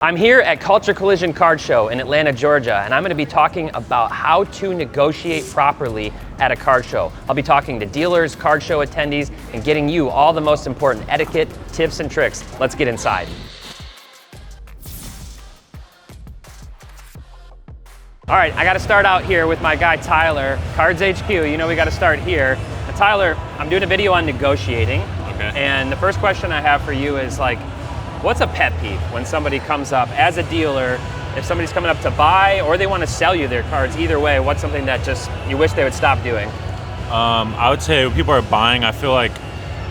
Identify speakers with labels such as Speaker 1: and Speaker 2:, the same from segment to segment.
Speaker 1: I'm here at Culture Collision Card Show in Atlanta, Georgia, and I'm going to be talking about how to negotiate properly at a card show. I'll be talking to dealers, card show attendees, and getting you all the most important etiquette, tips, and tricks. Let's get inside. All right, I got to start out here with my guy Tyler, Cards HQ. You know we got to start here. Now, Tyler, I'm doing a video on negotiating, and the first question I have for you is what's a pet peeve when somebody comes up as a dealer, if somebody's coming up to buy or they want to sell you their cards, either way, what's something that just you wish they would stop doing?
Speaker 2: I would say when people are buying, I feel like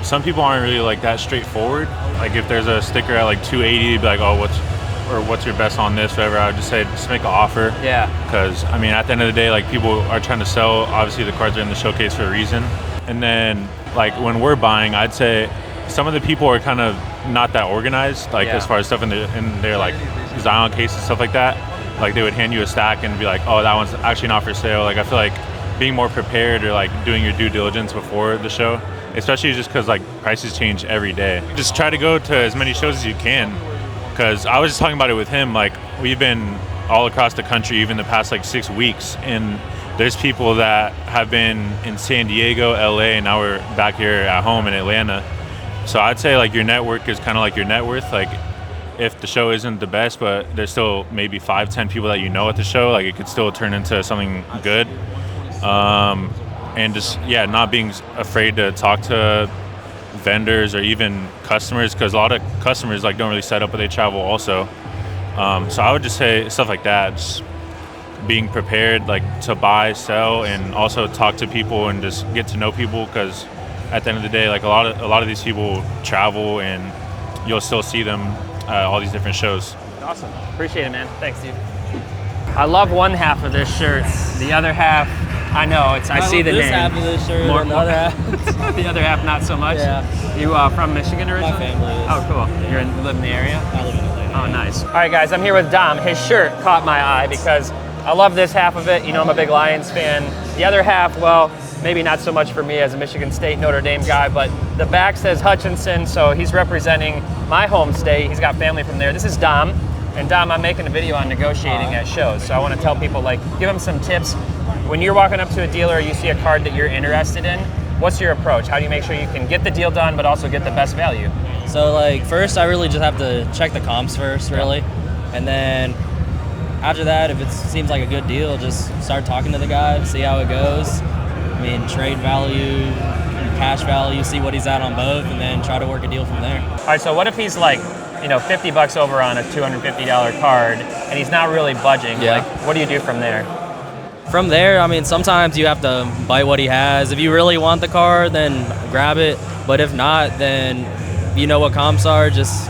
Speaker 2: some people aren't really that straightforward. Like if there's a sticker at 280, be like, oh, what's your best on this, whatever. I would just say just make an offer.
Speaker 1: Yeah.
Speaker 2: Because I mean, at the end of the day, people are trying to sell. Obviously, the cards are in the showcase for a reason. And then when we're buying, I'd say some of the people are kind of not that organized, as far as stuff in their Zion case and stuff like that. They would hand you a stack and be like, oh, that one's actually not for sale. I feel like being more prepared or doing your due diligence before the show, especially just because prices change every day. Just try to go to as many shows as you can. Because I was just talking about it with him, we've been all across the country even the past 6 weeks, and there's people that have been in San Diego, LA, and now we're back here at home in Atlanta. So I'd say your network is kind of your net worth. If the show isn't the best, but there's still maybe 5-10 people that you know at the show, it could still turn into something good. And just not being afraid to talk to vendors or even customers, because a lot of customers don't really set up, but they travel also. So I would just say stuff like that. Just being prepared to buy, sell, and also talk to people and just get to know people, because at the end of the day, a lot of these people travel, and you'll still see them at all these different shows.
Speaker 1: Awesome. Appreciate it, man. Thanks, dude. I love one half of this shirt. The other half, I know, I see the name.
Speaker 3: This half of this shirt, and the other half.
Speaker 1: The other half, not so much?
Speaker 3: Yeah.
Speaker 1: You from Michigan originally?
Speaker 3: My family is.
Speaker 1: Oh, cool.
Speaker 3: Yeah.
Speaker 1: You live in the area?
Speaker 3: I live in Atlanta.
Speaker 1: Oh, nice. All right, guys, I'm here with Dom. His shirt caught my eye because I love this half of it. You know, I'm a big Lions fan. The other half, well, maybe not so much for me as a Michigan State, Notre Dame guy, but the back says Hutchinson, so he's representing my home state. He's got family from there. This is Dom, and Dom, I'm making a video on negotiating at shows, so I want to tell people, give them some tips. When you're walking up to a dealer, you see a card that you're interested in, what's your approach? How do you make sure you can get the deal done, but also get the best value?
Speaker 3: So, first, I really just have to check the comps first, really, and then after that, if it seems like a good deal, just start talking to the guy, see how it goes. I mean, trade value, cash value, see what he's at on both, and then try to work a deal from there.
Speaker 1: All right, so what if he's $50 over on a $250 card, and he's not really budging?
Speaker 3: Yeah.
Speaker 1: What do you do from there?
Speaker 3: From there, I mean, sometimes you have to bite what he has. If you really want the card, then grab it. But if not, then you know what comps are, just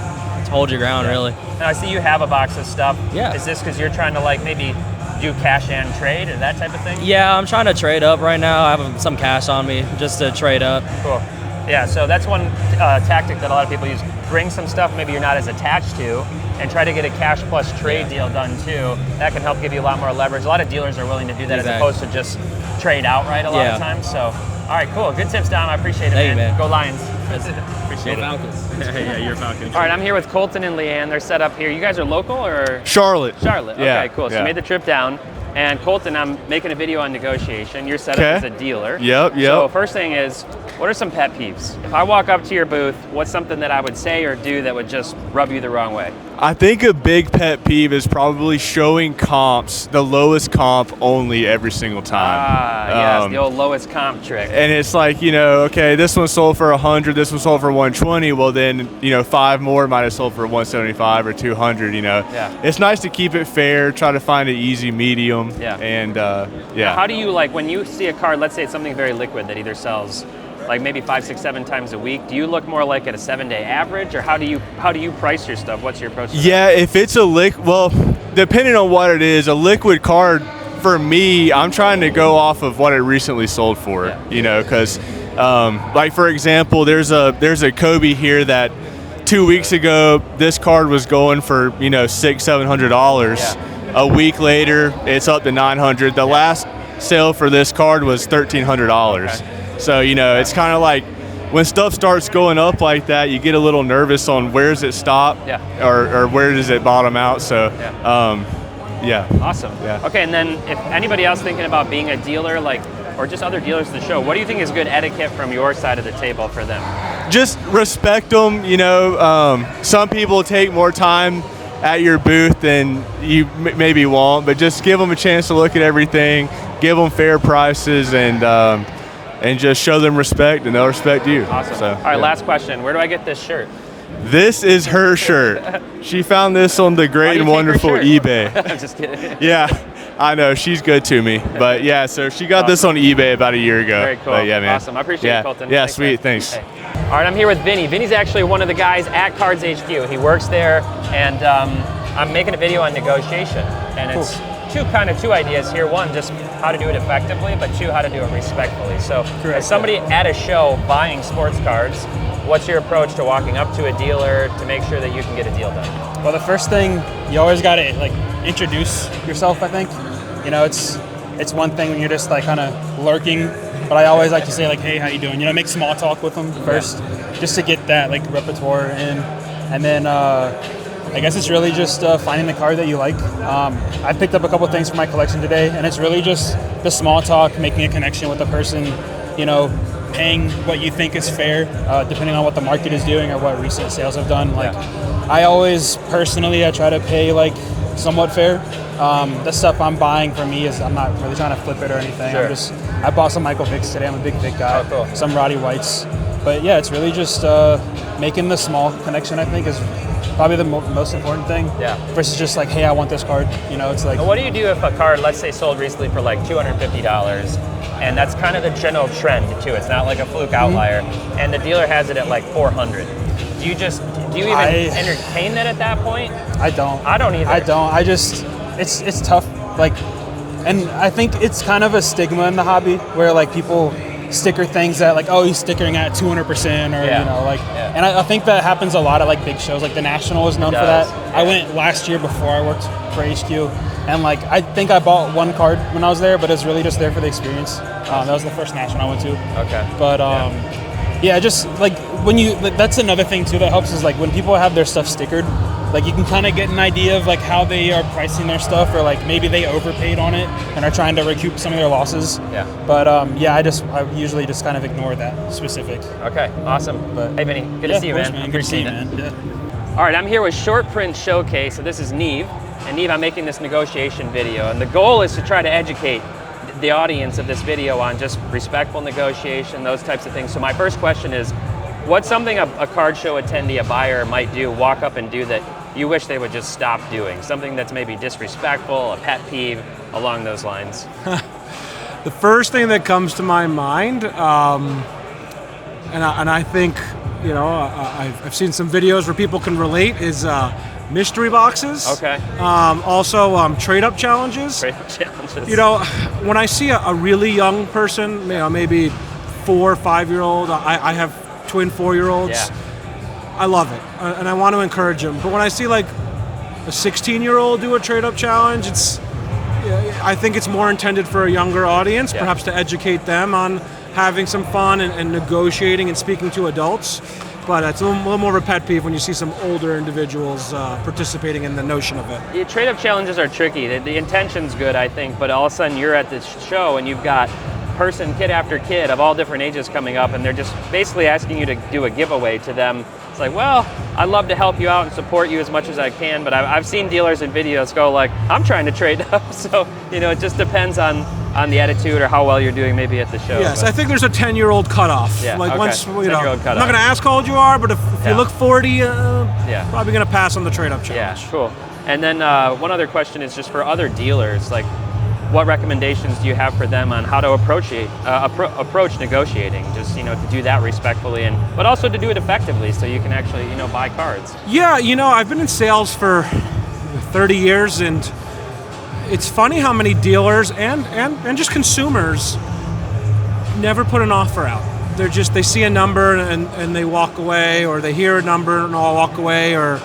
Speaker 3: hold your ground, really.
Speaker 1: Now, I see you have a box of stuff.
Speaker 3: Yeah.
Speaker 1: Is this because you're trying to maybe do cash and trade or that type of thing?
Speaker 3: Yeah, I'm trying to trade up right now. I have some cash on me just to trade up.
Speaker 1: Cool. Yeah, so that's one tactic that a lot of people use. Bring some stuff maybe you're not as attached to and try to get a cash plus trade deal done too. That can help give you a lot more leverage. A lot of dealers are willing to do that as opposed to just trade outright a lot of times. So, all right, cool. Good tips, Dom. I appreciate it, man. Go Lions. Appreciate it.
Speaker 3: Falcons.
Speaker 1: Yeah, you're Falcons. All right, I'm here with Colton and Leanne. They're set up here. You guys are local or?
Speaker 4: Charlotte.
Speaker 1: Charlotte.
Speaker 4: Yeah.
Speaker 1: Okay, cool. So
Speaker 4: yeah.
Speaker 1: you made the trip down. And Colton, I'm making a video on negotiation. You're set up as a dealer.
Speaker 4: Yep.
Speaker 1: So first thing is, what are some pet peeves? If I walk up to your booth, what's something that I would say or do that would just rub you the wrong way?
Speaker 4: I think a big pet peeve is probably showing comps, the lowest comp only every single time.
Speaker 1: Yes, the old lowest comp trick.
Speaker 4: And it's okay, this one sold for 100, this one sold for 120. Well, then, 5 more might have sold for 175 or 200.
Speaker 1: Yeah.
Speaker 4: It's nice to keep it fair, try to find an easy medium.
Speaker 1: Yeah.
Speaker 4: And
Speaker 1: Now, how do you when you see a card? Let's say it's something very liquid that either sells maybe 5, 6, 7 times a week. Do you look more at a 7-day average, or how do you price your stuff? What's your approach to that?
Speaker 4: Yeah, if it's depending on what it is, a liquid card, for me, I'm trying to go off of what it recently sold for.
Speaker 1: Yeah.
Speaker 4: Because for example, there's a Kobe here that 2 weeks ago this card was going for $600-700.
Speaker 1: Yeah.
Speaker 4: A week later, it's up to $900. The last sale for this card was $1,300.
Speaker 1: Okay.
Speaker 4: So it's kind of when stuff starts going up like that, you get a little nervous on where does it stop, or where does it bottom out. So, yeah.
Speaker 1: Awesome.
Speaker 4: Yeah.
Speaker 1: Okay, and then if anybody else thinking about being a dealer, like, or just other dealers at the show, what do you think is good etiquette from your side of the table for them?
Speaker 4: Just respect them. You know, some people take more time at your booth than you maybe want, but just give them a chance to look at everything, give them fair prices, and just show them respect, and they'll respect you.
Speaker 1: Awesome.
Speaker 4: So,
Speaker 1: all right, last question. Where do I get this shirt?
Speaker 4: This is her shirt. She found this on the Great and Wonderful eBay.
Speaker 1: I'm just kidding.
Speaker 4: Yeah, I know. She's good to me. But yeah, so she got this on eBay about a year ago.
Speaker 1: Very cool.
Speaker 4: But yeah, man.
Speaker 1: Awesome. I appreciate it, Colton.
Speaker 4: Yeah,
Speaker 1: Thanks,
Speaker 4: sweet.
Speaker 1: man.
Speaker 4: Thanks.
Speaker 1: Hey. All right, I'm here with Vinny. Vinny's actually one of the guys at Cards HQ. He works there, and I'm making a video on negotiation. And it's two ideas here. One, just how to do it effectively, but two, how to do it respectfully. So as somebody at a show buying sports cards, what's your approach to walking up to a dealer to make sure that you can get a deal done?
Speaker 5: Well, the first thing, you always got to like introduce yourself, I think. You know, it's one thing when you're just like kind of lurking, but I always like to say like, hey, how you doing? You know, make small talk with them first, just to get that like repertoire in. And then I guess it's really just finding the card that you like. I picked up a couple things for my collection today, and it's really just the small talk, making a connection with the person, you know, paying what you think is fair, depending on what the market is doing or what recent sales have done. Like, I always personally, I try to pay like somewhat fair. The stuff I'm buying for me is I'm not really trying to flip it or anything.
Speaker 1: Sure.
Speaker 5: I bought some Michael Vicks today. I'm a big Vic guy.
Speaker 1: Oh, cool.
Speaker 5: Some Roddy Whites. But yeah, it's really just making the small connection, I think, is probably the most important thing.
Speaker 1: Yeah.
Speaker 5: Versus just like, hey, I want this card. You know, it's like.
Speaker 1: What do you do if a card, let's say, sold recently for like $250, and that's kind of the general trend too? It's not like a fluke outlier, and the dealer has it at like 400. Do you even entertain that at that point?
Speaker 5: I don't.
Speaker 1: I don't either.
Speaker 5: I don't. I just, it's tough. Like, and I think it's kind of a stigma in the hobby where like people sticker things that like, oh, he's stickering at 200% or you know, like, and I think that happens a lot at like big shows. Like the National is known for that. I went last year before I worked for HQ, and like I think I bought one card when I was there, but it's really just there for the experience. That was the first National I went to.
Speaker 1: Okay.
Speaker 5: But yeah, just like when you, that's another thing too that helps is like when people have their stuff stickered, like you can kind of get an idea of like how they are pricing their stuff, or like maybe they overpaid on it and are trying to recoup some of their losses.
Speaker 1: Yeah.
Speaker 5: But yeah, I usually just kind of ignore that specific.
Speaker 1: Okay, awesome.
Speaker 5: But
Speaker 1: hey, Vinny, good to see you,
Speaker 5: of course,
Speaker 1: man.
Speaker 5: Good to see you,
Speaker 1: Appreciate it.
Speaker 5: man. Yeah.
Speaker 1: All right, I'm here with Short Print Showcase. So this is Neve, and Neve, I'm making this negotiation video, and the goal is to try to educate the audience of this video on just respectful negotiation, those types of things. So my first question is, what's something a card show attendee, a buyer might do, walk up and do that you wish they would just stop doing? Something that's maybe disrespectful, a pet peeve, along those lines.
Speaker 6: The first thing that comes to my mind, and I think, you know, I've seen some videos where people can relate, is mystery boxes.
Speaker 1: Okay.
Speaker 6: Also, trade-up challenges.
Speaker 1: Trade-up challenges.
Speaker 6: You know, when I see a really young person, you know, maybe 4 or 5-year-old, I have twin 4-year-olds.
Speaker 1: Yeah.
Speaker 6: I love it, and I want to encourage them. But when I see like a 16-year-old do a trade-up challenge, I think it's more intended for a younger audience, perhaps to educate them on having some fun and negotiating and speaking to adults. But it's a little more of a pet peeve when you see some older individuals participating in the notion of it.
Speaker 1: The trade-up challenges are tricky. The intention's good, I think, but all of a sudden you're at this show and you've got kid after kid of all different ages coming up, and they're just basically asking you to do a giveaway to them. It's like, well, I'd love to help you out and support you as much as I can, but I've seen dealers in videos go like, I'm trying to trade up. So, you know, it just depends on the attitude or how well you're doing maybe at the show.
Speaker 6: Yes,
Speaker 1: but
Speaker 6: I think there's a 10-year-old cutoff.
Speaker 1: Yeah,
Speaker 6: like
Speaker 1: okay.
Speaker 6: once, you know,
Speaker 1: 10-year-old
Speaker 6: I'm
Speaker 1: cutoff.
Speaker 6: not going to ask how old you are, but if you look 40, probably going to pass on the trade-up
Speaker 1: Yeah,
Speaker 6: challenge.
Speaker 1: cool. And then one other question is just for other dealers, like, what recommendations do you have for them on how to approach negotiating? Just, you know, to do that respectfully, but also to do it effectively, so you can actually, you know, buy cards.
Speaker 6: Yeah, you know, I've been in sales for 30 years, and it's funny how many dealers and just consumers never put an offer out. They see a number and they walk away, or they hear a number and all walk away, or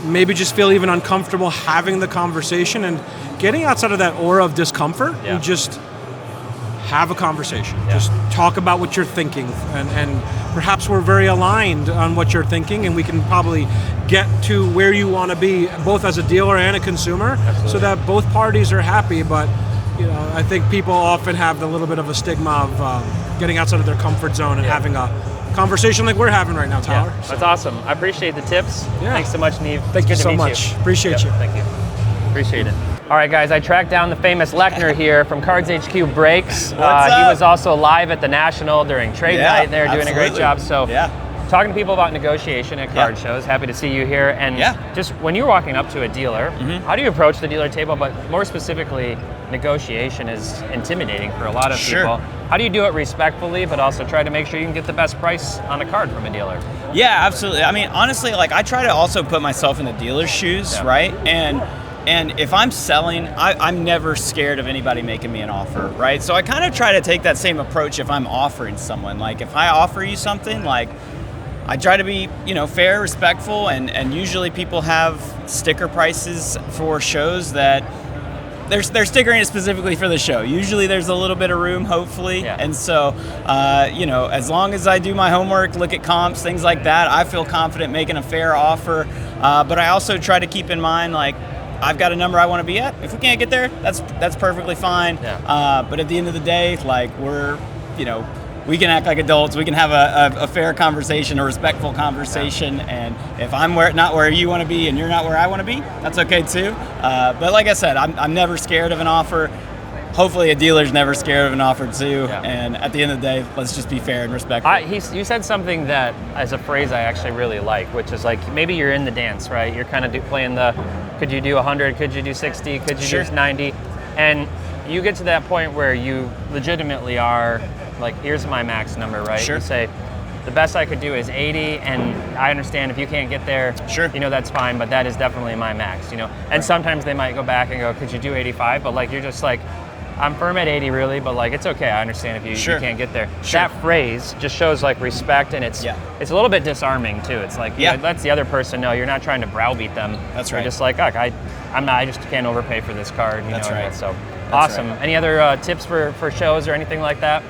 Speaker 6: maybe just feel even uncomfortable having the conversation and getting outside of that aura of discomfort and just have a conversation.
Speaker 1: Yeah.
Speaker 6: Just talk about what you're thinking, and perhaps we're very aligned on what you're thinking, and we can probably get to where you want to be, both as a dealer and a consumer, so that both parties are happy. But I think people often have the little bit of a stigma of getting outside of their comfort zone and having a conversation like we're having right now, Tyler.
Speaker 1: Yeah, that's awesome. I appreciate the tips.
Speaker 6: Yeah.
Speaker 1: Thanks so much, Neve.
Speaker 6: Thank you
Speaker 1: It's good
Speaker 6: so
Speaker 1: to meet
Speaker 6: much.
Speaker 1: you.
Speaker 6: Appreciate you.
Speaker 1: Thank you. Appreciate it. All right, guys, I tracked down the famous Lechner here from Cards HQ Breaks. He was also live at the National during trade night. They're doing a great job. So, talking to people about negotiation at card shows. Happy to see you here. And just when you're walking up to a dealer, how do you approach the dealer table? But more specifically, negotiation is intimidating for a lot of people. How do you do it respectfully, but also try to make sure you can get the best price on a card from a dealer?
Speaker 7: Yeah, absolutely. I mean, honestly, like I try to also put myself in the dealer's shoes, right? And if I'm selling, I'm never scared of anybody making me an offer, right? So I kind of try to take that same approach if I'm offering someone. Like if I offer you something, like I try to be, fair, respectful, and usually people have sticker prices for shows that they're stickering it specifically for the show. Usually there's a little bit of room, hopefully. And so, as long as I do my homework, look at comps, things like that, I feel confident making a fair offer. But I also try to keep in mind, like, I've got a number I want to be at. If we can't get there, that's perfectly fine. But at the end of the day, like we can act like adults. We can have a fair conversation, a respectful conversation. And if I'm not where you want to be and you're not where I want to be, that's okay too. But like I said, I'm never scared of an offer. Hopefully a dealer's never scared of an offer too. And at the end of the day, let's just be fair and respectful.
Speaker 1: You said something that, as a phrase I actually really like, which is like, maybe you're in the dance, right? You're kind of playing the, could you do 100, could you do 60, could you do 90? And you get to that point where you legitimately are like, here's my max number, right? You say, the best I could do is 80, and I understand if you can't get there, that's fine, but that is definitely my max, And sometimes they might go back and go, could you do 85? But like, you're just like, I'm firm at 80 really, but like, it's okay, I understand if you can't get there. That phrase just shows like respect, and it's a little bit disarming too. It's like, it lets the other person know you're not trying to browbeat them.
Speaker 7: That's right.
Speaker 1: You're just like, look, I just can't overpay for this card.
Speaker 7: That's right.
Speaker 1: So awesome. Any other tips for shows or anything like that?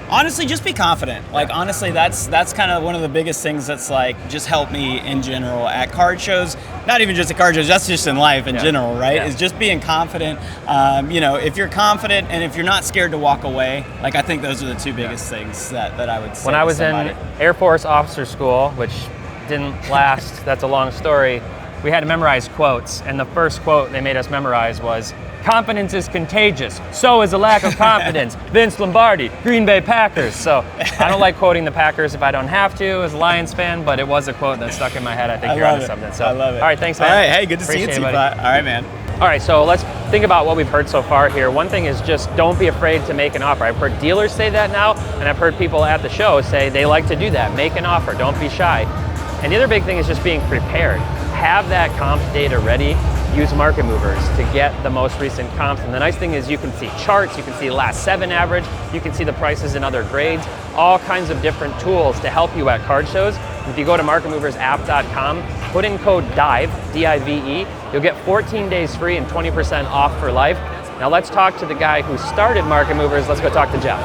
Speaker 7: Honestly, just be confident. Like, honestly, that's kind of one of the biggest things that's like just helped me in general at card shows. Not even just at card shows, that's just in life in general, right? Is just being confident. If you're confident and if you're not scared to walk away, like I think those are the two biggest things that I would say.
Speaker 1: When I was in Air Force officer school, which didn't last, that's a long story, we had to memorize quotes, and the first quote they made us memorize was, "Confidence is contagious, so is a lack of confidence." Vince Lombardi, Green Bay Packers. So I don't like quoting the Packers if I don't have to as a Lions fan, but it was a quote that stuck in my head. I think you're onto something. So,
Speaker 7: I love it.
Speaker 1: All right, thanks, man.
Speaker 7: All right, hey, good to see you, Teapot. All right, man.
Speaker 1: All right, so let's think about what we've heard so far here. One thing is just don't be afraid to make an offer. I've heard dealers say that now, and I've heard people at the show say they like to do that. Make an offer, don't be shy. And the other big thing is just being prepared. Have that comp data ready. Use market movers to get the most recent comps. And the nice thing is you can see charts, you can see last 7 average, you can see the prices in other grades, all kinds of different tools to help you at card shows. If you go to marketmoversapp.com, put in code DIVE, D-I-V-E, you'll get 14 days free and 20% off for life. Now let's talk to the guy who started Market Movers. Let's go talk to Jeff.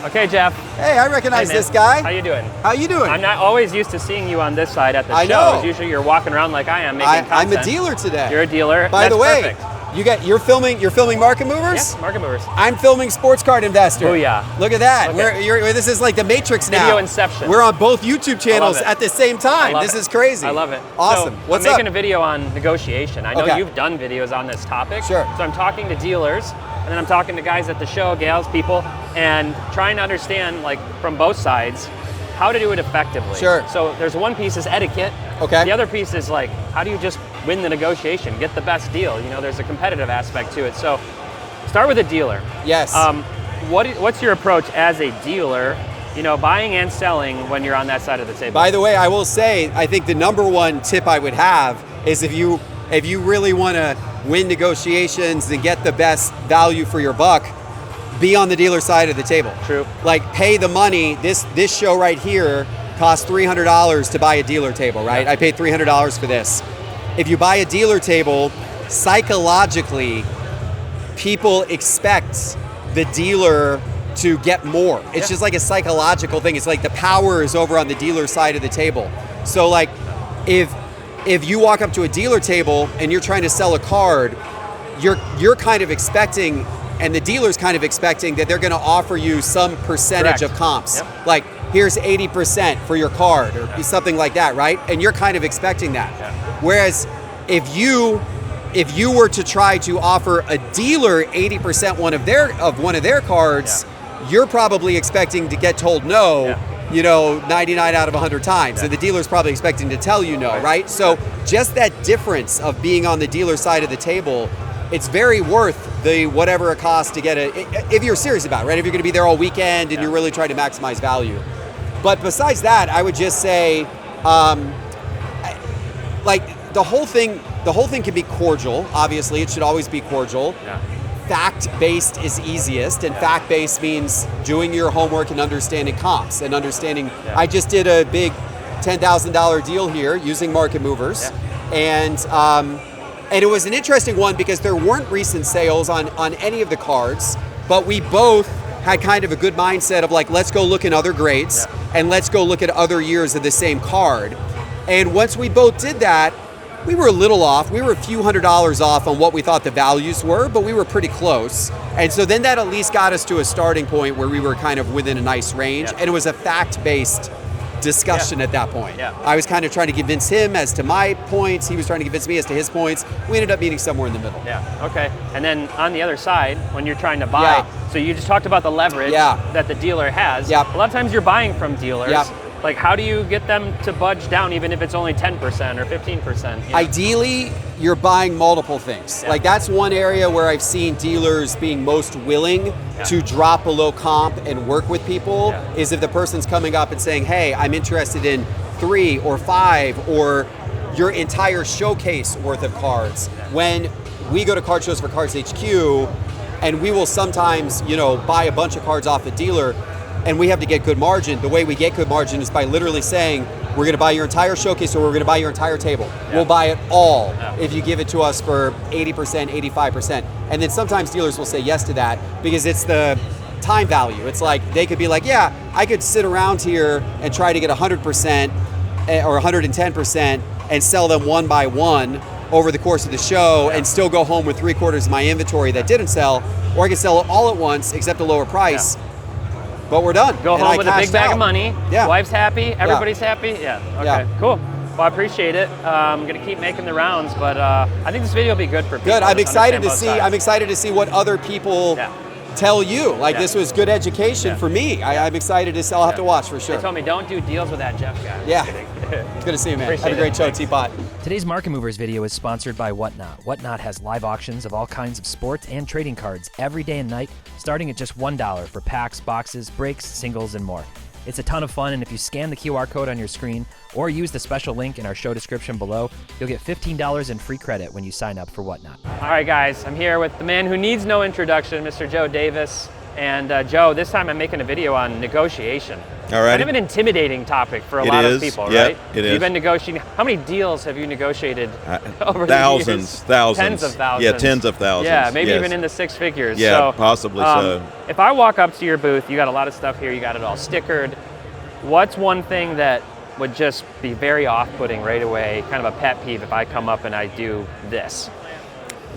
Speaker 1: Okay, Jeff.
Speaker 8: Hey, I recognize this guy.
Speaker 1: How you doing?
Speaker 8: How you doing?
Speaker 1: I'm not always used to seeing you on this side at the
Speaker 8: I
Speaker 1: shows.
Speaker 8: know.
Speaker 1: Usually you're walking around like I am making content.
Speaker 8: I'm a dealer today.
Speaker 1: You're a dealer.
Speaker 8: By the way,
Speaker 1: perfect.
Speaker 8: you're filming Market Movers?
Speaker 1: Yeah, Market Movers.
Speaker 8: I'm filming Sports Card Investor.
Speaker 1: Oh yeah.
Speaker 8: Look at that. This is like the Matrix now.
Speaker 1: Video inception.
Speaker 8: We're on both YouTube channels at the same time. This is crazy.
Speaker 1: I love it.
Speaker 8: Awesome.
Speaker 1: So,
Speaker 8: What's
Speaker 1: I'm
Speaker 8: up?
Speaker 1: making a video on negotiation. I know you've done videos on this topic.
Speaker 8: Sure.
Speaker 1: So I'm talking to dealers, and then I'm talking to guys at the show, gals, people, and trying to understand, like, from both sides, how to do it effectively.
Speaker 8: Sure.
Speaker 1: So there's one piece is etiquette.
Speaker 8: Okay.
Speaker 1: The other piece is like, how do you just win the negotiation, get the best deal? There's a competitive aspect to it. So start with a dealer.
Speaker 8: Yes.
Speaker 1: What's your approach as a dealer, buying and selling when you're on that side of the table?
Speaker 8: By the way, I will say, I think the number one tip I would have is if you really want to win negotiations and get the best value for your buck, be on the dealer side of the table.
Speaker 1: True.
Speaker 8: Like, pay the money. This show right here costs $300 to buy a dealer table, right?
Speaker 1: Yeah.
Speaker 8: I paid $300 for this. If you buy a dealer table, psychologically, people expect the dealer to get more. It's just like a psychological thing. It's like the power is over on the dealer side of the table. So like if you walk up to a dealer table and you're trying to sell a card, you're kind of expecting, and the dealer's kind of expecting that they're going to offer you some percentage of comps.
Speaker 1: Yep.
Speaker 8: Like, here's 80% for your card or something like that, right? And you're kind of expecting that.
Speaker 1: Yeah.
Speaker 8: Whereas if you were to try to offer a dealer 80% of one of their cards, you're probably expecting to get told no, 99 out of 100 times. And the dealer's probably expecting to tell you no, right? So just that difference of being on the dealer side of the table, it's very worth the whatever it costs to get if you're serious about it, right? If you're going to be there all weekend and you're really trying to maximize value. But besides that, I would just say, like the whole thing can be cordial. Obviously, it should always be cordial.
Speaker 1: Yeah.
Speaker 8: Fact-based is easiest, and fact-based means doing your homework and understanding comps and understanding.
Speaker 1: Yeah.
Speaker 8: I just did a big $10,000 deal here using Market Movers, and it was an interesting one because there weren't recent sales on any of the cards, but we both had kind of a good mindset of like, let's go look in other grades and let's go look at other years of the same card. And once we both did that, we were a little off. We were a few $100s off on what we thought the values were, but we were pretty close. And so then that at least got us to a starting point where we were kind of within a nice range, and it was a fact-based discussion at that point.
Speaker 1: Yeah.
Speaker 8: I was kind of trying to convince him as to my points. He was trying to convince me as to his points. We ended up meeting somewhere in the middle.
Speaker 1: Yeah, okay. And then on the other side, when you're trying to buy, so you just talked about the leverage that the dealer has.
Speaker 8: Yep.
Speaker 1: A lot of times you're buying from dealers.
Speaker 8: Yep.
Speaker 1: Like, how do you get them to budge down even if it's only 10% or 15%? You know?
Speaker 8: Ideally, you're buying multiple things. Like, that's one area where I've seen dealers being most willing to drop below comp and work with people is if the person's coming up and saying, hey, I'm interested in 3 or 5 or your entire showcase worth of cards. When we go to card shows for Cards HQ, and we will sometimes, buy a bunch of cards off the dealer, and we have to get good margin. The way we get good margin is by literally saying, we're going to buy your entire showcase or we're going to buy your entire table. We'll buy it all if you give it to us for 80%, 85%. And then sometimes dealers will say yes to that because it's the time value. It's like, they could be like, yeah, I could sit around here and try to get 100% or 110% and sell them one by one over the course of the show and still go home with 3/4 of my inventory that didn't sell, or I can sell it all at once except a lower price. But we're done.
Speaker 1: Go home with a big bag of money.
Speaker 8: Yeah.
Speaker 1: Wife's happy. Everybody's happy. Yeah. Okay.
Speaker 8: Yeah.
Speaker 1: Cool. Well, I appreciate it. I'm gonna keep making the rounds, but I think this video will be good for people.
Speaker 8: Good. I'm
Speaker 1: to
Speaker 8: excited to
Speaker 1: understand
Speaker 8: see.
Speaker 1: both sides.
Speaker 8: I'm excited to see what other people tell you. Like this was good education for me. I'm excited to. I'll have to watch for sure.
Speaker 1: They told me don't do deals with that Jeff guy.
Speaker 8: Yeah. It's good to see you, man.
Speaker 1: Appreciate
Speaker 8: Have a great
Speaker 1: it.
Speaker 8: show,
Speaker 1: Thanks.
Speaker 8: Teapot.
Speaker 9: Today's Market Movers video is sponsored by Whatnot. Whatnot has live auctions of all kinds of sports and trading cards every day and night, starting at just $1 for packs, boxes, breaks, singles, and more. It's a ton of fun, and if you scan the QR code on your screen or use the special link in our show description below, you'll get $15 in free credit when you sign up for Whatnot.
Speaker 1: All right, guys. I'm here with the man who needs no introduction, Mr. Joe Davis. And Joe, this time I'm making a video on negotiation.
Speaker 10: All right.
Speaker 1: Kind of an intimidating topic for a
Speaker 10: It
Speaker 1: lot
Speaker 10: is.
Speaker 1: of people,
Speaker 10: Yep,
Speaker 1: right?
Speaker 10: it is.
Speaker 1: You've been negotiating. How many deals have you negotiated over
Speaker 10: Thousands,
Speaker 1: the years?
Speaker 10: thousands.
Speaker 1: Tens of thousands.
Speaker 10: Yeah, tens of thousands.
Speaker 1: Yeah, maybe
Speaker 10: yes.
Speaker 1: even in the 6 figures.
Speaker 10: Yeah,
Speaker 1: so,
Speaker 10: possibly so.
Speaker 1: If I walk up to your booth, you got a lot of stuff here. You got it all stickered. What's one thing that would just be very off-putting right away, kind of a pet peeve if I come up and I do this?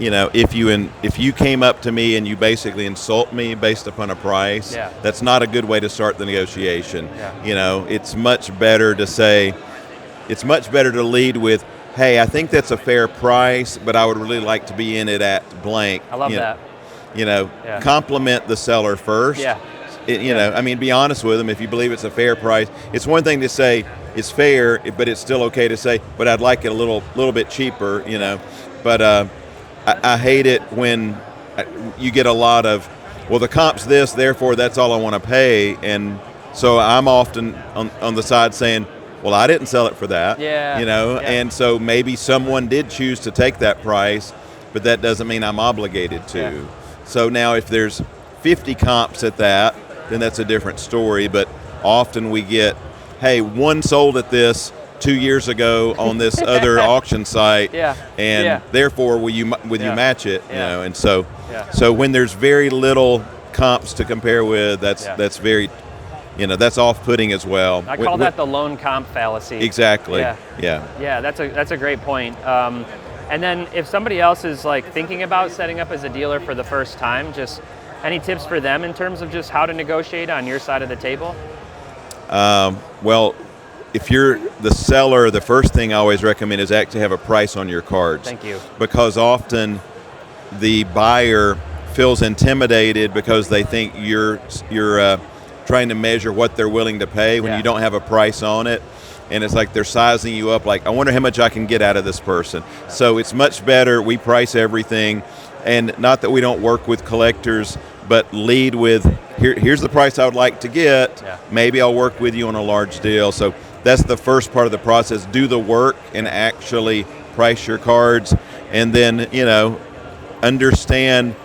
Speaker 10: If you came up to me and you basically insult me based upon a price, that's not a good way to start the negotiation.
Speaker 1: Yeah.
Speaker 10: It's much better to lead with, hey, I think that's a fair price, but I would really like to be in it at blank.
Speaker 1: I love that.
Speaker 10: Compliment the seller first.
Speaker 1: Yeah.
Speaker 10: Be honest with them. If you believe it's a fair price, it's one thing to say it's fair, but it's still okay to say, but I'd like it a little bit cheaper, But I hate it when you get a lot of, well, the comp's this, therefore that's all I want to pay. And so I'm often on the side saying, well, I didn't sell it for that. And so maybe someone did choose to take that price, but that doesn't mean I'm obligated to.
Speaker 1: Yeah.
Speaker 10: So now if there's 50 comps at that, then that's a different story. But often we get, hey, one sold at this 2 years ago on this other auction site, and therefore will you match it? And so when there's very little comps to compare with, that's very, that's off-putting as well.
Speaker 1: I call that the lone comp fallacy.
Speaker 10: Exactly.
Speaker 1: Yeah. Yeah, that's a great point. And then if somebody else is like thinking about setting up as a dealer for the first time, just any tips for them in terms of just how to negotiate on your side of the table?
Speaker 10: Well, if you're the seller, the first thing I always recommend is actually have a price on your cards.
Speaker 1: Thank you.
Speaker 10: Because often the buyer feels intimidated because they think you're trying to measure what they're willing to pay when you don't have a price on it. And it's like they're sizing you up like, I wonder how much I can get out of this person. So it's much better, we price everything. And not that we don't work with collectors, but lead with, here's the price I would like to get. Maybe I'll work with you on a large deal. So that's the first part of the process. Do the work and actually price your cards. And then, understand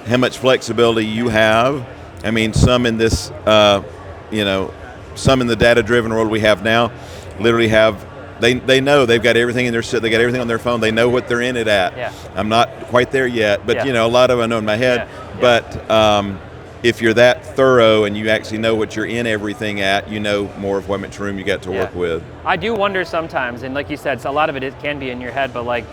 Speaker 10: how much flexibility you have. I mean, some in this, some in the data-driven world we have now literally have, they know they've got everything in they got everything on their phone. They know what they're in it at.
Speaker 1: Yeah.
Speaker 10: I'm not quite there yet, but a lot of them I know in my head.
Speaker 1: Yeah.
Speaker 10: But if you're that thorough and you actually know what you're in everything at, you know more of how much room you got to work with.
Speaker 1: I do wonder sometimes, and like you said, so a lot of it can be in your head, but like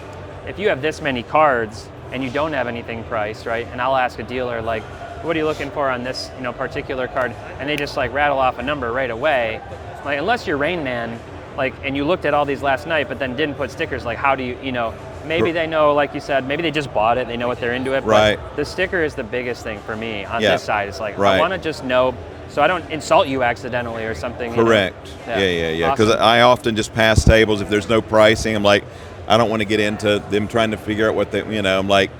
Speaker 1: if you have this many cards and you don't have anything priced, right? And I'll ask a dealer like, what are you looking for on this, particular card? And they just like rattle off a number right away. Like unless you're Rain Man, like, and you looked at all these last night, but then didn't put stickers, like how do you, maybe they know, like you said, maybe they just bought it, they know what they're into it.
Speaker 10: Right.
Speaker 1: But the sticker is the biggest thing for me on this side. It's like,
Speaker 10: right.
Speaker 1: I want to just know so I don't insult you accidentally or something.
Speaker 10: Correct. Yeah. Because
Speaker 1: Awesome.
Speaker 10: I often just pass tables if there's no pricing. I'm like, I don't want to get into them trying to figure out what they, I'm like,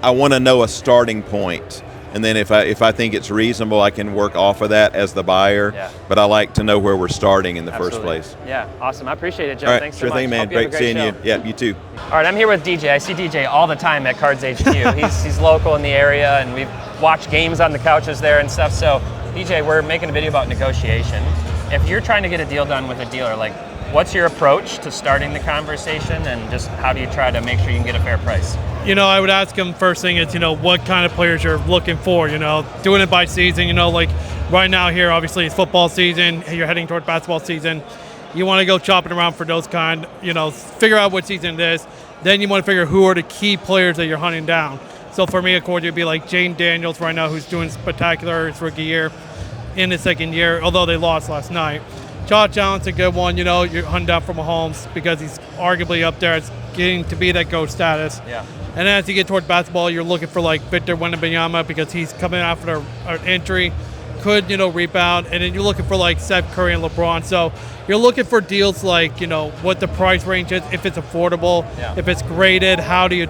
Speaker 10: I want to know a starting point. And then if I think it's reasonable, I can work off of that as the buyer.
Speaker 1: Yeah.
Speaker 10: But I like to know where we're starting in the first
Speaker 1: Absolutely.
Speaker 10: place.
Speaker 1: Yeah, awesome. I appreciate it, Joe.
Speaker 10: All right,
Speaker 1: Thanks
Speaker 10: sure
Speaker 1: so much.
Speaker 10: thing, man.
Speaker 1: Hope you have
Speaker 10: Great
Speaker 1: a
Speaker 10: seeing
Speaker 1: show.
Speaker 10: you. Yeah, you too.
Speaker 1: All right, I'm here with DJ. I see DJ all the time at Cards HQ. he's local in the area, and we've watched games on the couches there and stuff. So, DJ, we're making a video about negotiation. If you're trying to get a deal done with a dealer, like, what's your approach to starting the conversation, and just how do you try to make sure you can get a fair price?
Speaker 11: I would ask them first thing is, what kind of players you're looking for, doing it by season, like right now here, obviously it's football season, you're heading toward basketball season. You want to go shopping around for those kind, figure out what season it is. Then you want to figure who are the key players that you're hunting down. So for me, of course, it would be like Jane Daniels right now, who's doing spectacular his rookie year in his second year, although they lost last night. Josh Allen's a good one, you're hunting down for Mahomes because he's arguably up there as getting to be that GOAT status.
Speaker 1: Yeah.
Speaker 11: And then as you get toward basketball, you're looking for like Victor Wembanyama because he's coming after an injury, could rebound, and then you're looking for like Steph Curry and LeBron. So you're looking for deals like what the price range is, if it's affordable, if it's graded, how do you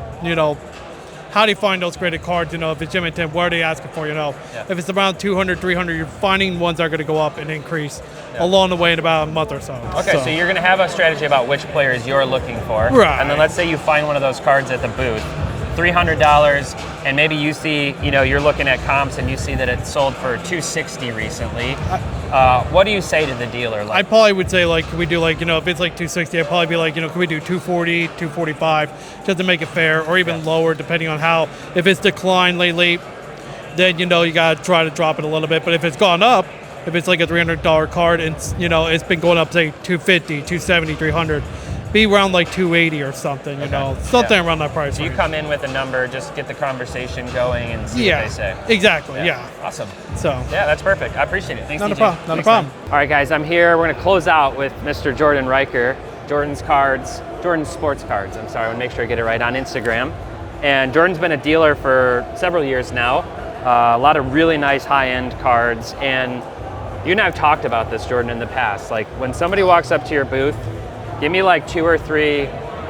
Speaker 11: find those graded cards? If it's Jim and Tim, what are they asking for? If it's around 200, 300, you're finding ones that are going to go up and increase along the way in about a month or so.
Speaker 1: Okay, so you're going to have a strategy about which players you're looking for.
Speaker 11: Right.
Speaker 1: And then let's say you find one of those cards at the booth, $300, and maybe you see, you're looking at comps and you see that it sold for $260 recently. What do you say to the dealer?
Speaker 11: I probably would say, like, can we do, like, if it's like $260, I'd probably be like, can we do $240, $245, just to make it fair, or even lower, depending on how, if it's declined lately, then, you got to try to drop it a little bit. But if it's gone up, if it's like a $300 card and, it's been going up, say, $250, $270, $300, be around like $280 or something, something around that price
Speaker 1: So you
Speaker 11: range.
Speaker 1: come in with a number, just get the conversation going and see what they say.
Speaker 11: Exactly, yeah.
Speaker 1: Awesome.
Speaker 11: So.
Speaker 1: Yeah, that's perfect. I appreciate it. Thanks,
Speaker 11: Not
Speaker 1: DJ.
Speaker 11: a problem, not a
Speaker 1: Thanks,
Speaker 11: problem.
Speaker 1: man. All right, guys, I'm here. We're going to close out with Mr. Jordan Riker, Jordan's Sports Cards. I'm sorry, I want to make sure I get it right, on Instagram. And Jordan's been a dealer for several years now. A lot of really nice high-end cards. And you and I have talked about this, Jordan, in the past. Like, when somebody walks up to your booth, give me like 2 or 3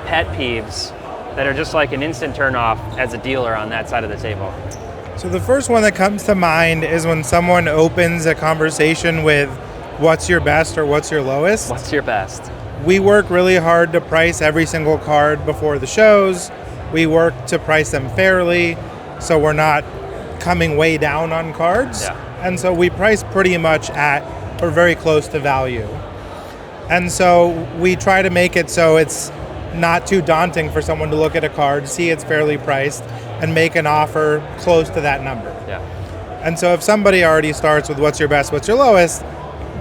Speaker 1: pet peeves that are just like an instant turnoff as a dealer on that side of the table.
Speaker 12: So the first one that comes to mind is when someone opens a conversation with what's your best or what's your lowest.
Speaker 1: What's your best?
Speaker 12: We work really hard to price every single card before the shows. We work to price them fairly, so we're not coming way down on cards.
Speaker 1: Yeah.
Speaker 12: And so we price pretty much at or very close to value. And so we try to make it so it's not too daunting for someone to look at a card, see it's fairly priced, and make an offer close to that number.
Speaker 1: Yeah.
Speaker 12: And so if somebody already starts with what's your best, what's your lowest,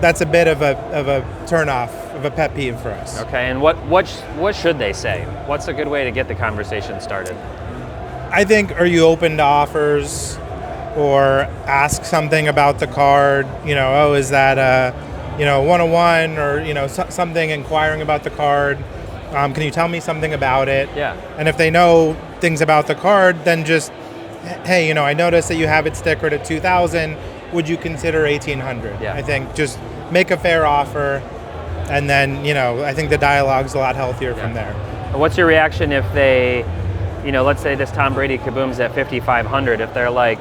Speaker 12: that's a bit of a turn off, of a pet peeve for us.
Speaker 1: Okay, and what should they say? What's a good way to get the conversation started?
Speaker 12: I think, are you open to offers, or ask something about the card? Is that a 101, or something, inquiring about the card? Can you tell me something about it?
Speaker 1: Yeah.
Speaker 12: And if they know things about the card, then just, hey, I noticed that you have it stickered at 2,000. Would you consider 1,800?
Speaker 1: Yeah.
Speaker 12: I think just make a fair offer, and then I think the dialogue's a lot healthier from there.
Speaker 1: What's your reaction if they, let's say this Tom Brady kaboom's at 5,500. If they're like,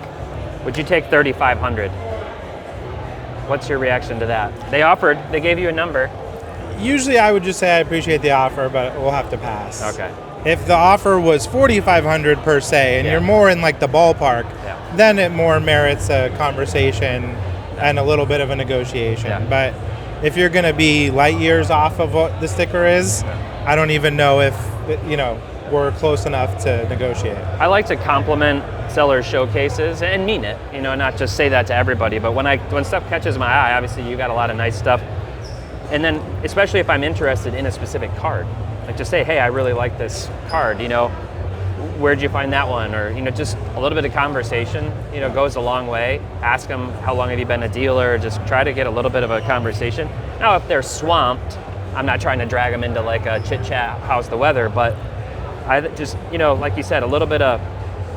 Speaker 1: would you take 3,500? What's your reaction to that? They gave you a number.
Speaker 12: Usually I would just say I appreciate the offer, but we'll have to pass.
Speaker 1: Okay.
Speaker 12: If the offer was 4,500 per se, and you're more in like the ballpark, then it more merits a conversation and a little bit of a negotiation.
Speaker 1: Yeah.
Speaker 12: But if you're going to be light years off of what the sticker is, I don't even know if we're close enough to negotiate.
Speaker 1: I like to compliment sellers' showcases and mean it. Not just say that to everybody, but when stuff catches my eye, obviously you got a lot of nice stuff. And then, especially if I'm interested in a specific card, like just say, hey, I really like this card, where'd you find that one? Or, just a little bit of conversation, goes a long way. Ask them, how long have you been a dealer? Just try to get a little bit of a conversation. Now, if they're swamped, I'm not trying to drag them into like a chit chat, how's the weather? But I just, like you said, a little bit of,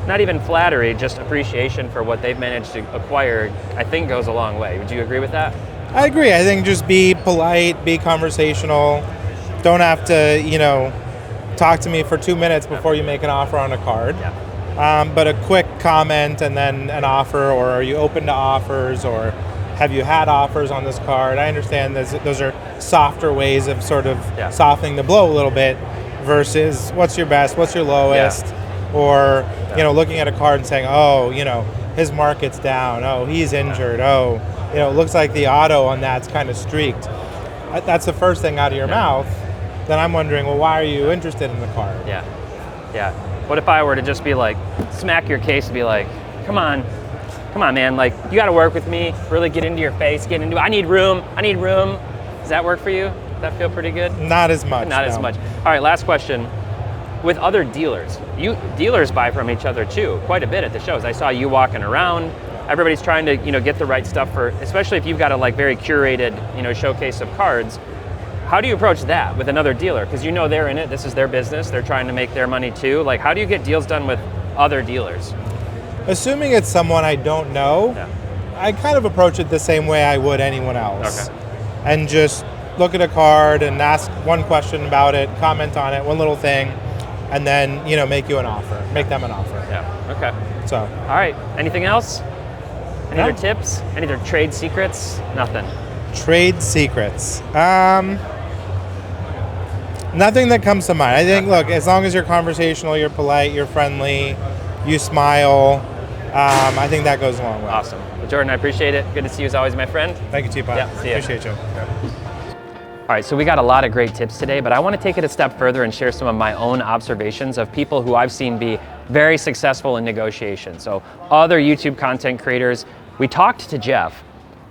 Speaker 1: not even flattery, just appreciation for what they've managed to acquire, I think goes a long way. Would you agree with that?
Speaker 12: I agree. I think just be polite, be conversational. Don't have to, talk to me for 2 minutes before you make an offer on a card.
Speaker 1: Yeah.
Speaker 12: But a quick comment and then an offer, or are you open to offers, or have you had offers on this card? I understand those are softer ways of sort of softening the blow a little bit versus what's your best, what's your lowest, or, looking at a card and saying, oh, his market's down, oh, he's injured, oh, it looks like the auto on that's kind of streaked. That's the first thing out of your mouth. Then I'm wondering, well, why are you interested in the card?
Speaker 1: Yeah. What if I were to just be like, smack your case and be like, come on, man, like, you got to work with me, really get into your face, I need room. Does that work for you? Does that feel pretty good?
Speaker 12: Not as much.
Speaker 1: Not as much. All right, last question. With other dealers, dealers buy from each other too, quite a bit at the shows. I saw you walking around. Everybody's trying to, get the right stuff for, especially if you've got a like very curated, showcase of cards. How do you approach that with another dealer? Because they're in it, this is their business, they're trying to make their money too. Like, how do you get deals done with other dealers?
Speaker 12: Assuming it's someone I don't know, I kind of approach it the same way I would anyone else.
Speaker 1: Okay.
Speaker 12: And just look at a card and ask one question about it, comment on it, one little thing, and then, make them an offer.
Speaker 1: Yeah, okay.
Speaker 12: So.
Speaker 1: All right, anything else? Any other tips? Any other trade secrets? Nothing.
Speaker 12: Trade secrets. Nothing that comes to mind. I think, look, as long as you're conversational, you're polite, you're friendly, you smile, I think that goes a long way.
Speaker 1: Awesome. Well, Jordan, I appreciate it. Good to see you as always, my friend.
Speaker 12: Thank you, Teapot.
Speaker 1: Yeah, see you.
Speaker 12: Appreciate you.
Speaker 1: All right, so we got a lot of great tips today, but I want to take it a step further and share some of my own observations of people who I've seen be very successful in negotiation. So other YouTube content creators. We talked to Jeff.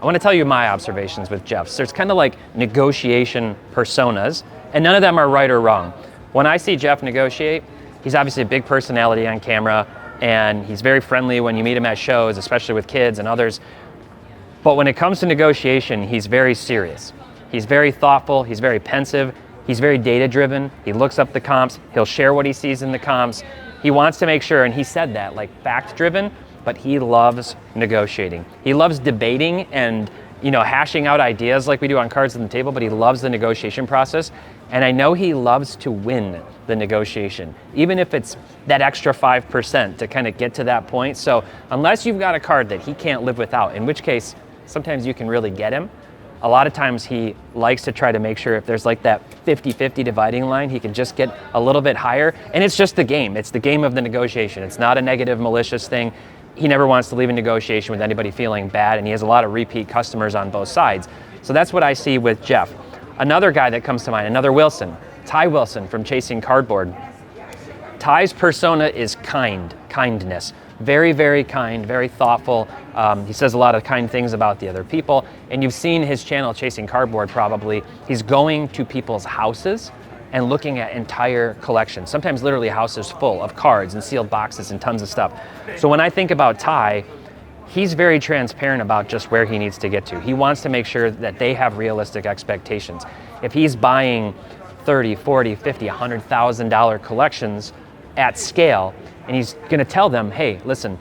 Speaker 1: I want to tell you my observations with Jeff. So there's kind of like negotiation personas, and none of them are right or wrong. When I see Jeff negotiate, he's obviously a big personality on camera, and he's very friendly when you meet him at shows, especially with kids and others. But when it comes to negotiation, he's very serious. He's very thoughtful, he's very pensive, he's very data-driven, he looks up the comps, he'll share what he sees in the comps. He wants to make sure, and he said that, like fact-driven, but he loves negotiating. He loves debating and hashing out ideas like we do on Cards on the Table, but he loves the negotiation process. And I know he loves to win the negotiation, even if it's that extra 5% to kind of get to that point. So unless you've got a card that he can't live without, in which case sometimes you can really get him, a lot of times he likes to try to make sure if there's like that 50-50 dividing line, he can just get a little bit higher. And it's just the game. It's the game of the negotiation. It's not a negative, malicious thing. He never wants to leave a negotiation with anybody feeling bad, and he has a lot of repeat customers on both sides. So that's what I see with Jeff. Another guy that comes to mind, another Wilson, Ty Wilson from Chasing Cardboard.
Speaker 9: Ty's persona is kindness. Very, very kind, very thoughtful. He says a lot of kind things about the other people. And you've seen his channel, Chasing Cardboard, probably. He's going to people's houses and looking at entire collections, sometimes literally houses full of cards and sealed boxes and tons of stuff. So when I think about Ty, he's very transparent about just where he needs to get to. He wants to make sure that they have realistic expectations. If he's buying $30, $40, $50, $100,000 collections at scale, and he's gonna tell them, hey, listen,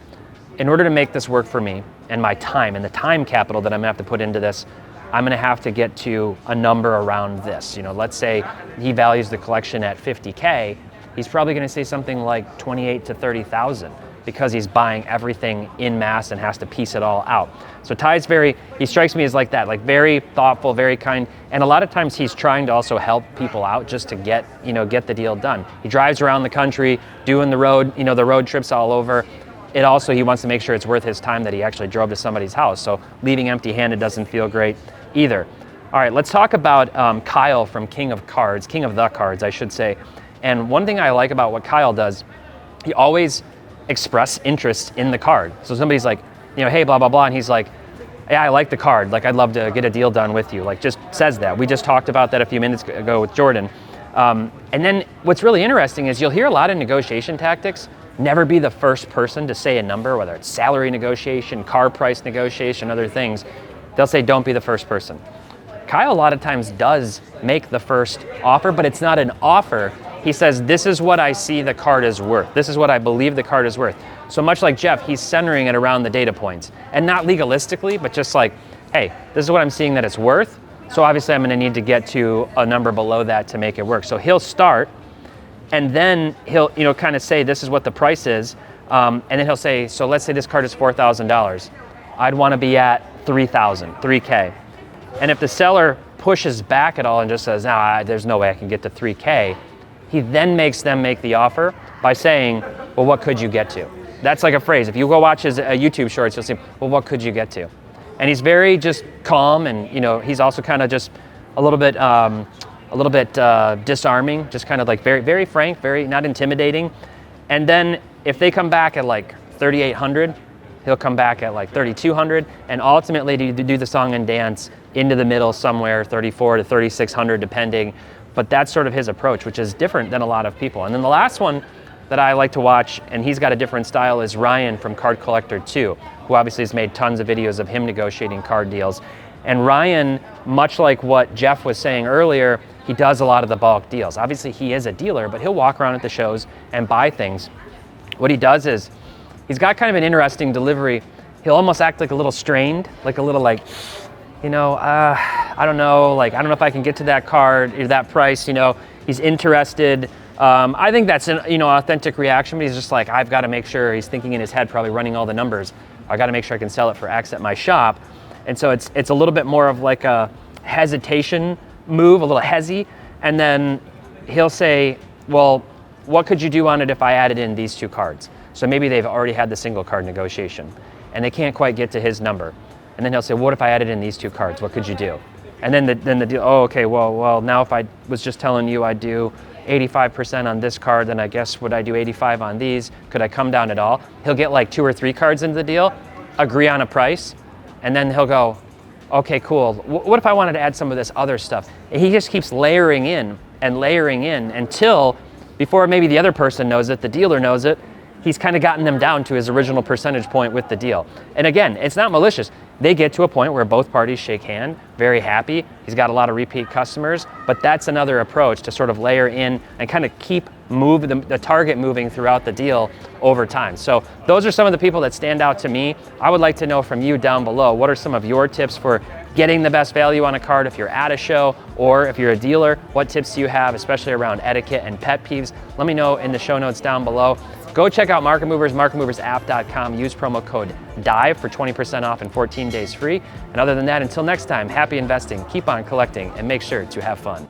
Speaker 9: in order to make this work for me and my time and the time capital that I'm gonna have to put into this, I'm gonna have to get to a number around this. You know, let's say he values the collection at 50K, he's probably gonna say something like 28 to 30,000 because he's buying everything in mass and has to piece it all out. So Ty's he strikes me as like that, like very thoughtful, very kind, and a lot of times he's trying to also help people out just to get the deal done. He drives around the country doing the road trips all over. He wants to make sure it's worth his time that he actually drove to somebody's house. So leaving empty-handed doesn't feel great either. All right, let's talk about Kyle from King of the Cards, I should say. And one thing I like about what Kyle does, he always express interest in the card. So somebody's like, hey, blah, blah, blah. And he's like, yeah, I like the card. Like, I'd love to get a deal done with you. Like, just says that. We just talked about that a few minutes ago with Jordan. And then what's really interesting is you'll hear a lot of negotiation tactics. Never be the first person to say a number, whether it's salary negotiation, car price negotiation, other things. They'll say, don't be the first person. Kyle a lot of times does make the first offer, but it's not an offer. He says, this is what I see the card is worth. This is what I believe the card is worth. So much like Jeff, he's centering it around the data points. And not legalistically, but just like, hey, this is what I'm seeing that it's worth. So obviously I'm gonna need to get to a number below that to make it work. So he'll start, and then he'll kind of say, this is what the price is. And then he'll say, so let's say this card is $4,000. I'd wanna be at 3,000, 3K. And if the seller pushes back at all and just says, nah, there's no way I can get to 3K, he then makes them make the offer by saying, well, what could you get to? That's like a phrase. If you go watch his YouTube shorts, you'll see, well, what could you get to? And he's very just calm, and he's also kind of just a little bit disarming, just kind of like very, very frank, very not intimidating. And then if they come back at like 3,800, he'll come back at like 3,200, and ultimately to do the song and dance into the middle somewhere, 3,400 to 3,600 depending. But that's sort of his approach, which is different than a lot of people. And then the last one that I like to watch, and he's got a different style, is Ryan from Card Collector 2, who obviously has made tons of videos of him negotiating card deals. And Ryan, much like what Jeff was saying earlier, he does a lot of the bulk deals. Obviously he is a dealer, but he'll walk around at the shows and buy things. What he does is, he's got kind of an interesting delivery. He'll almost act like a little strained, like a little like, I don't know if I can get to that card or that price, he's interested. I think that's an authentic reaction, but he's just like, I've got to make sure, he's thinking in his head, probably running all the numbers. I got to make sure I can sell it for X at my shop. And so it's a little bit more of like a hesitation move, a little hezzy. And then he'll say, well, what could you do on it if I added in these two cards? So maybe they've already had the single card negotiation and they can't quite get to his number. And then he'll say, what if I added in these two cards? What could you do? And then the deal, oh, okay, well, now if I was just telling you I'd do 85% on this card, then I guess would I do 85 on these? Could I come down at all? He'll get like 2 or 3 cards into the deal, agree on a price, and then he'll go, okay, cool. What if I wanted to add some of this other stuff? And he just keeps layering in until, before maybe the other person knows it, the dealer knows it, he's kind of gotten them down to his original percentage point with the deal. And again, it's not malicious. They get to a point where both parties shake hand, very happy. He's got a lot of repeat customers, but that's another approach to sort of layer in and kind of keep the target moving throughout the deal over time. So those are some of the people that stand out to me. I would like to know from you down below, what are some of your tips for getting the best value on a card if you're at a show, or if you're a dealer, what tips do you have, especially around etiquette and pet peeves? Let me know in the show notes down below. Go check out Market Movers, marketmoversapp.com. Use promo code DIVE for 20% off and 14 days free. And other than that, until next time, happy investing, keep on collecting, and make sure to have fun.